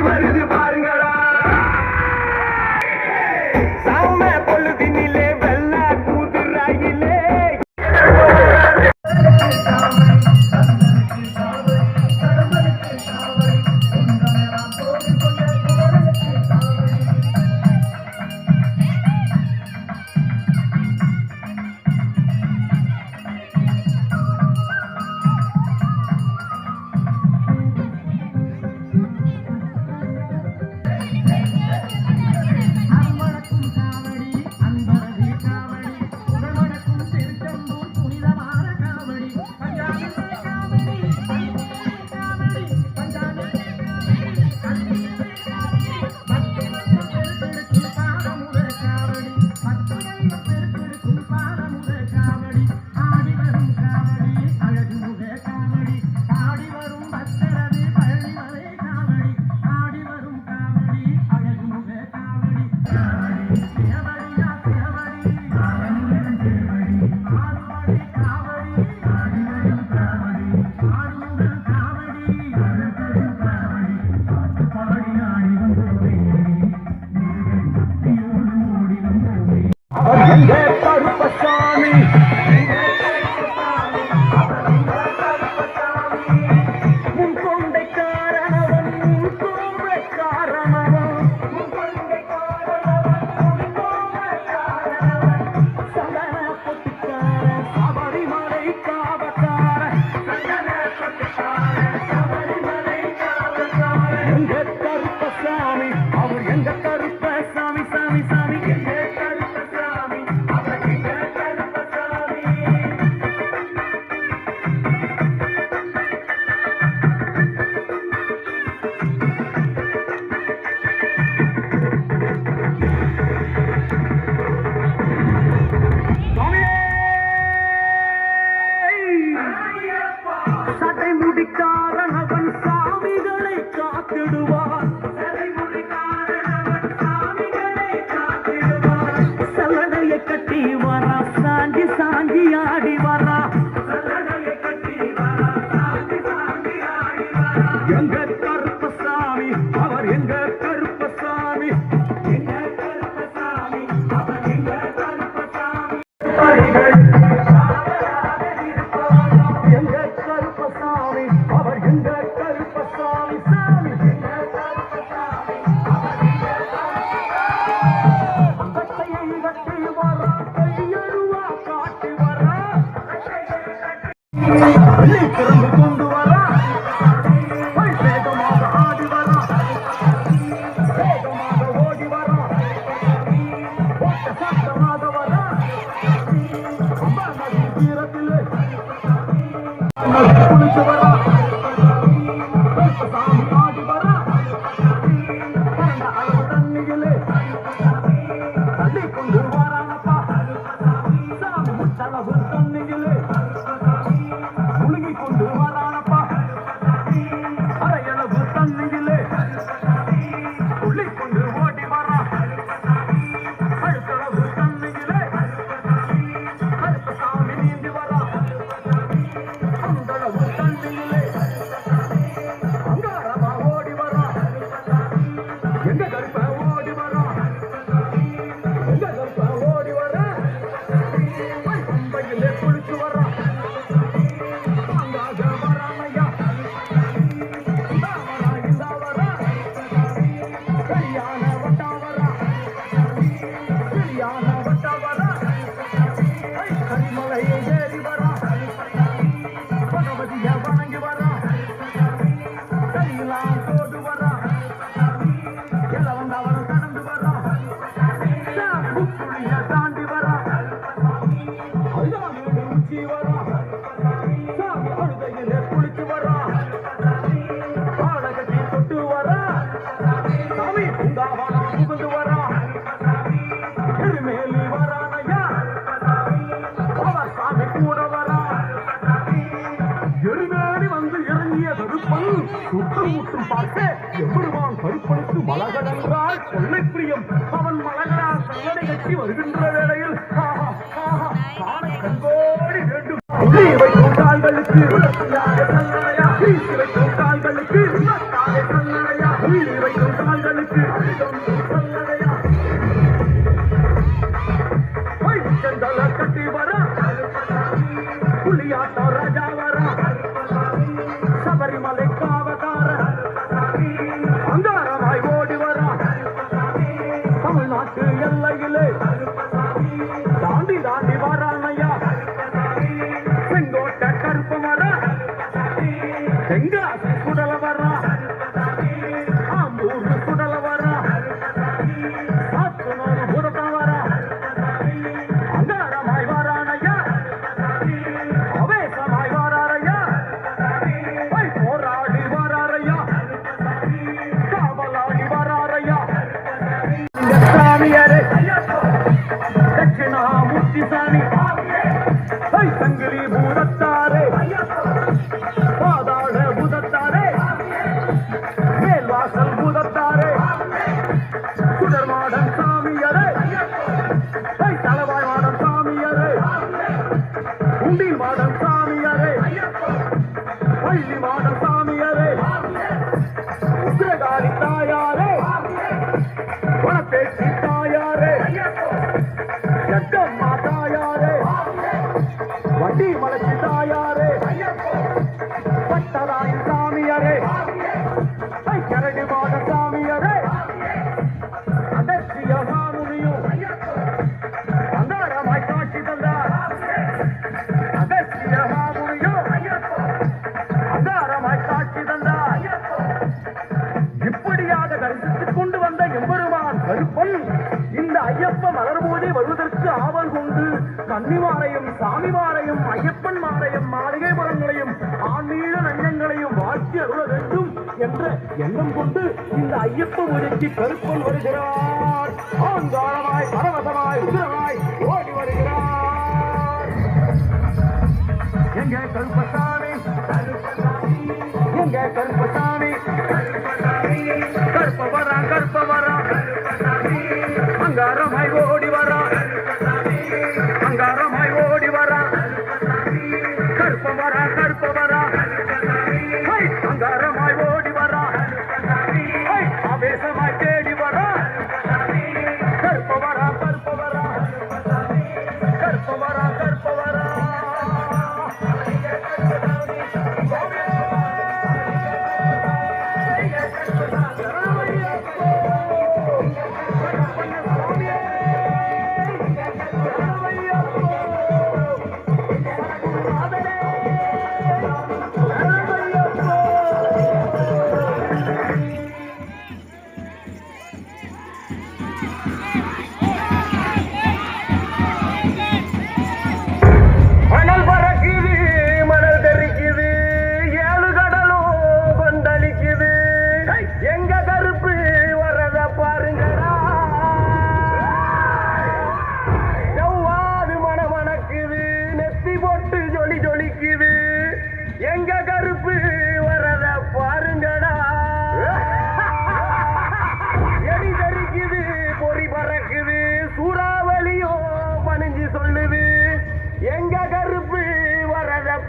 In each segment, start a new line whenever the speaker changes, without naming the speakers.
வருது பாருங்களா சாம பொழுதினிலே வெள்ள கூதுராயிலே கருப்பசாமி உன் கொண்டைக்காரனவன் உன் கோபக்காரனவன் சந்தன பொட்டிக்கார சபரிமலை காவக்கார எங்க கருப்பசாமி அவர் எங்க கருப்பசாமி சாமி சாமி எங்க கருப்பசாமி அவர் எங்க கருப்பசாமி சட்டை முடிக்காரன் அவன் சாமிகளை காத்திடுவான் சல்லடையை கட்டி வரா சாஞ்சி சாஞ்சி ஆடி வரா எங்க கருப்பசாமி அவர் எங்க கருப்பசாமி எங்க கருப்பசாமி அவர் எங்க கருப்பசாமி எங்க கருப்பசாமி அவர் எங்க கருப்பசாமி சாமி எங்க கருப்பசாமி அவர் எங்க கட்டையை கட்டி வரா கையருவா காட்டி வரா திறந்து கொண்டு வரா வேகமாக ஆடி வரா வேகமாக ஓடி வரா சத்தமாக வரா அம்மா நதி தீரத்திலே குளிச்சு வரா சாமி ஆடி வரா அளவு தண்ணியிலே தள்ளி கொண்டு வரானப்பா சாமி முட்டளவு தண்ணியிலே முழுகி கொண்டு வரானப்பா அரையளவு தண்ணியிலே துள்ளி கொண்டு ஓடி வரா அழுத்தளவு தண்ணியிலே கருப்பு சாமி நீந்தி வரா அந்தளவு தண்ணியிலே அங்காரமா ஓடி வரா எங்க கருப்ப ஓடி வரா எங்க கருப்ப ஓடி வரா பம்பையிலே குளிச்சு வரா அங்காக வராமையா இந்த வரா கல்யாண வட்டா வரா கல்யாண வட்டா வரா கரிமலையை ஏறி வரா பகவதிய வணங்கி வரா கையெல்லாம் தோடு வரா எல்லாம் வந்தவரும் கடந்து வரா புத்துளிய தாண்டி வரா அழுதாமேடு உச்சி வரா சாமி அழுதையிலே குளிச்சு வரா ஆடகட்டி தொட்டு வரா சாமி பூங்காவனம் புகுந்து வரா எருமேலி வரானையா அவர் சாமி கூட வரா எருமேலி வந்து இறங்கிய கருப்பன் சுட்டும் முட்டும் பார்க்க எவ்வளவான் கருப்பனுக்கு மலகடன்றால் கொள்ளை பிரியம் அவன் மலகடா சல்லடை கட்டி வருகின்ற வேளையில் காண கண்கோடி வேண்டும் வைக்கும் கால்களுக்கு வைக்கும் கால்களுக்கு சாமியாரே தட்சிணாமூர்த்தி சாமி சங்கிலி பூதத்தாரே பாதாள பூதத்தாரே மேல்வாசல் பூதத்தாரே சுடர்மாடன் சாமியாரே தலவாய் மாடன் சாமியாரே உண்டில் மாடன் சாமியாரே பள்ளி மாடன் சாமியாரே உத்திரகாரி தாயாரே குணப்பேச்சி தாயாரே ஜக்கம்மா தாயாரே வட்டி மலச்சி தாயாரே பட்டராயன் சாமியாரே கரடி மாட சாமியாரே அடர்த்திய மாமுனியும் அந்தாரமாய் காட்சி தந்தார் அகஸ்திய மாமுனியும் அந்தாரமாய் காட்சி தந்தார் இப்படியாக தரிசித்துக் கொண்டு வந்த எம்பெருமான் கருப்பன் இந்த ஐயப்ப மலர் பூஜை வருவதற்கு ஆவல் கொண்டு கன்னிமாரையும் சாமிமாரையும் ஐயப்பன் மாரையும் மாளிகை மரங்களையும் ஆன்மீக நஞ்சங்களையும் வாழ்த்தி அருள வேண்டும் என்ற எண்ணம் கொண்டு இந்த ஐயப்ப பூஜைக்கு கருப்பன் வருகிறார். ஆங்காரமாய் பரவசமாய் உதிரமாய் ஓடி வருகிறார். எங்க கருப்பசாமி எங்க கருப்பசாமி கற்பவரா கற்பவரா அங்காரமாய் ஓடி வரா அங்காரமாய் ஓடி வரா கற்பவரா கற்பவரா அங்காரமாய் ஓடி வரா ஆவேசமாய் தேடி வரா கற்பவரா கற்பவரா கற்பவரா கற்பவரா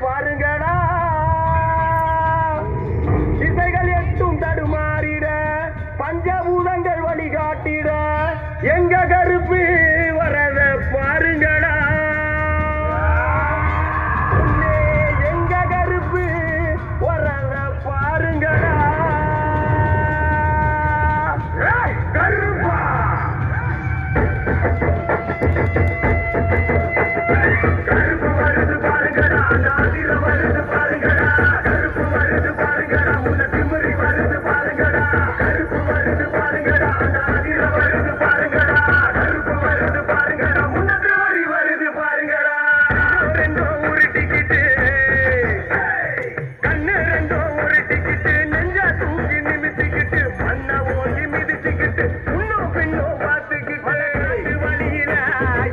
பாருங்கடா திசைகள் எட்டும் தடுமாறிட பஞ்சபூதங்கள் வழிகாட்டிட எங்க கருப்பு வரத பாருங்கடா எங்க கருப்பு வரத பாருங்கடா கருப்பா கருப்பு வருது பாருங்கடா நாதிர வருது பாருங்கடா கருப்பு வருது பாருங்கடா முன்ன திமிரி வருது பாருங்கடா கருப்பு வருது பாருங்கடா நாதிர வருது பாருங்கடா கருப்பு வருது பாருங்கடா முன்ன திமிரி வருது பாருங்கடா ரெண்டோ உருட்டிக்கிட்டு கண்ணு ரெண்டோ உருட்டிக்கிட்டு நெஞ்ச தூக்கி நிமித்திக்கிட்டு மண்ண ஓங்கி மிதிச்சுக்கிட்டு முன்னோ பின்னோ பார்த்துக்கிட்டு வழியில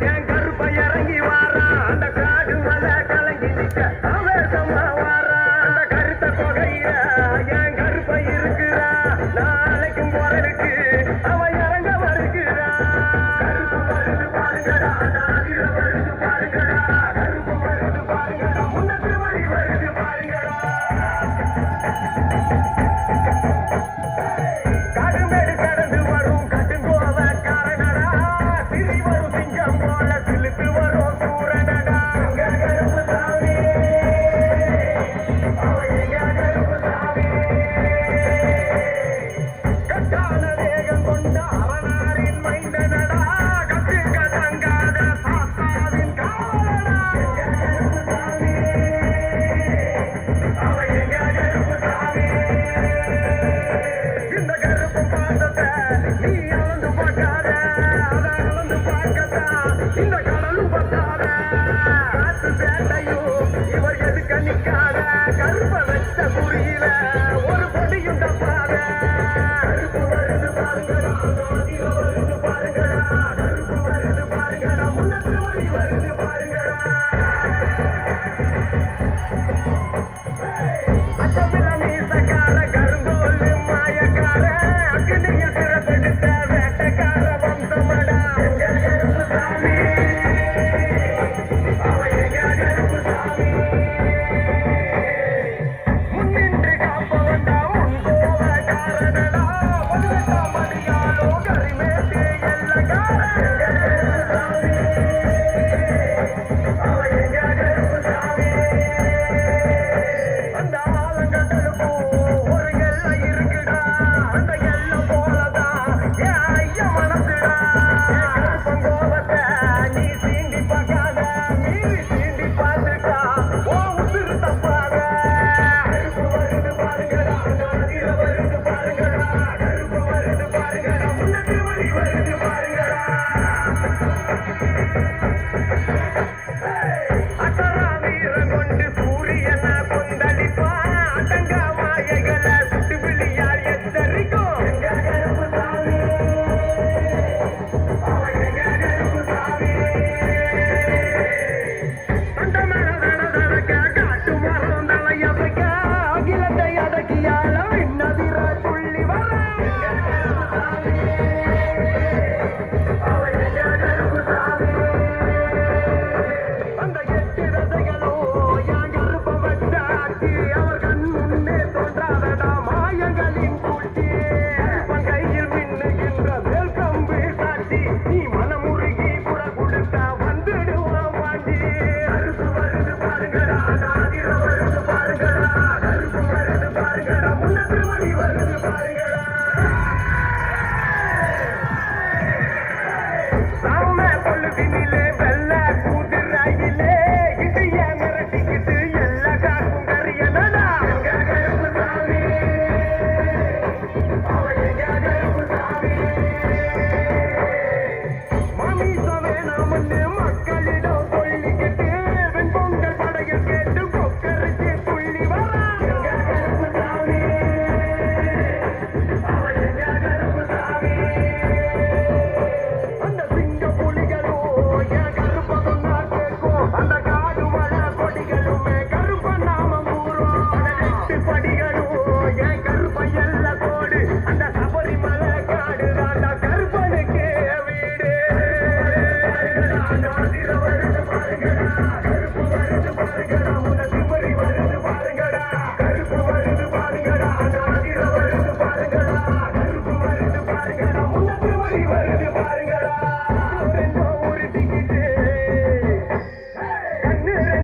என் கருப்பை இறங்கி வாரா அந்த காடு மலை கலங்கி நிக்க ஆவேசமா வாரா அந்த கருத்த தொகையில என் கருப்பை இருக்குறா நாளைக்கும் போறதுக்கு அவன் இறங்க வருகிறா கருப்பு வருது பாருங்கடா நாதிர வருது பாருங்கடா கருப்பு வருது பாருங்கடா முன்னத்து வழி வருது பாருங்கடா காடுமேடு கடந்து வரும் கட்டுங்கோவ காரணடா சிறி வரும் சிங்கம் போல சிலுக்கு வரும் சூரனடா எங்க கருப்பு சாமி அவன் எங்க கருப்பு சாமி கட்டான வேகம் கொண்ட அவனாரின் மைந்தனடா கட்டு கதங்காத சாஸ்தாவின் காவலடா எங்க கருப்பு சாமி அவன் எங்க கருப்பு சாமி இந்த கருப்பு பாதத்தை நீ அளந்து பார்க்காத அதை அளந்து பார்க்கத்தான் இந்த கடலும் பத்தாத காத்து வேட்டையும் இவர் எதுக்க நிக்காத கருப்பை வச்ச குறியில ஒரு பொடியும் தப்பாத கருப்பு வருது பாருங்கடா